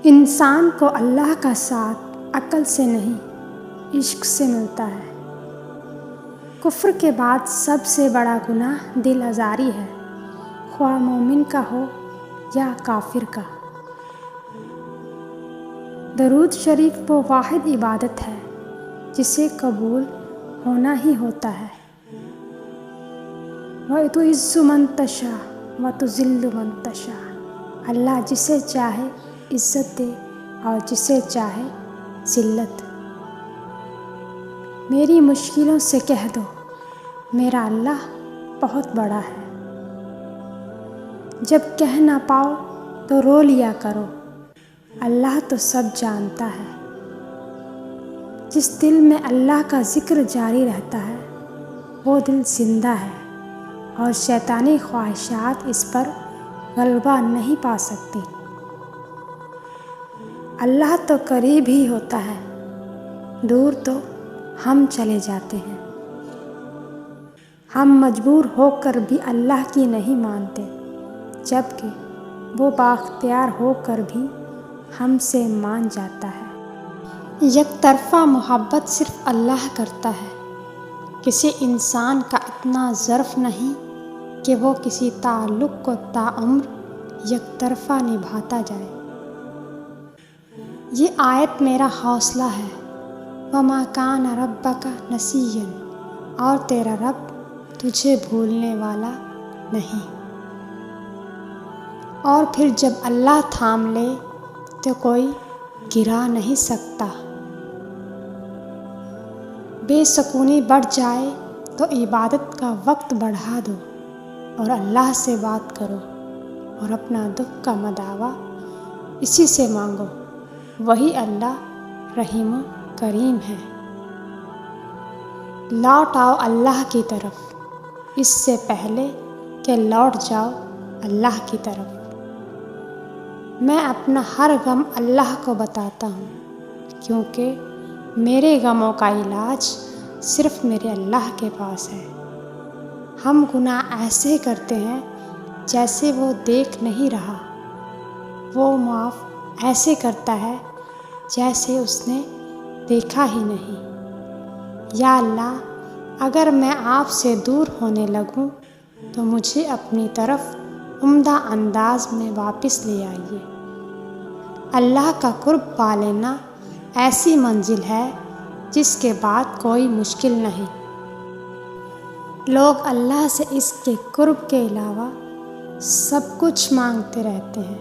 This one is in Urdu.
انسان کو اللہ کا ساتھ عقل سے نہیں عشق سے ملتا ہے۔ کفر کے بعد سب سے بڑا گناہ دل آزاری ہے، خواہ مومن کا ہو یا کافر کا۔ درود شریف وہ واحد عبادت ہے جسے قبول ہونا ہی ہوتا ہے۔ وَتُعِزُّ مَن تَشَاءُ وَتُذِلُّ مَن تَشَاءُ، اللہ جسے چاہے عزت دے اور جسے چاہے ذلت۔ میری مشکلوں سے کہہ دو میرا اللہ بہت بڑا ہے۔ جب کہہ نہ پاؤ تو رو لیا کرو، اللہ تو سب جانتا ہے۔ جس دل میں اللہ کا ذکر جاری رہتا ہے وہ دل زندہ ہے، اور شیطانی خواہشات اس پر غلبہ نہیں پا سکتی۔ اللہ تو قریب ہی ہوتا ہے، دور تو ہم چلے جاتے ہیں۔ ہم مجبور ہو کر بھی اللہ کی نہیں مانتے، جبکہ وہ بااختیار ہو کر بھی ہم سے مان جاتا ہے۔ یک طرفہ محبت صرف اللہ کرتا ہے، کسی انسان کا اتنا ظرف نہیں کہ وہ کسی تعلق کو تاعمر یک طرفہ نبھاتا جائے۔ یہ آیت میرا حوصلہ ہے۔ وَمَا كَانَ رَبُّكَ نَسِيًّا، اور تیرا رب تجھے بھولنے والا نہیں۔ اور پھر جب اللہ تھام لے تو کوئی گرا نہیں سکتا۔ بے سکونی بڑھ جائے تو عبادت کا وقت بڑھا دو اور اللہ سے بات کرو، اور اپنا دکھ کا مداوع اسی سے مانگو، وہی اللہ رحیم و کریم ہے۔ لوٹ آؤ اللہ کی طرف اس سے پہلے کہ لوٹ جاؤ اللہ کی طرف۔ میں اپنا ہر غم اللہ کو بتاتا ہوں، کیونکہ میرے غموں کا علاج صرف میرے اللہ کے پاس ہے۔ ہم گناہ ایسے کرتے ہیں جیسے وہ دیکھ نہیں رہا، وہ معاف ایسے کرتا ہے جیسے اس نے دیکھا ہی نہیں۔ یا اللہ، اگر میں آپ سے دور ہونے لگوں تو مجھے اپنی طرف عمدہ انداز میں واپس لے آئیے۔ اللہ کا قرب پا لینا ایسی منزل ہے جس کے بعد کوئی مشکل نہیں۔ لوگ اللہ سے اس کے قرب کے علاوہ سب کچھ مانگتے رہتے ہیں،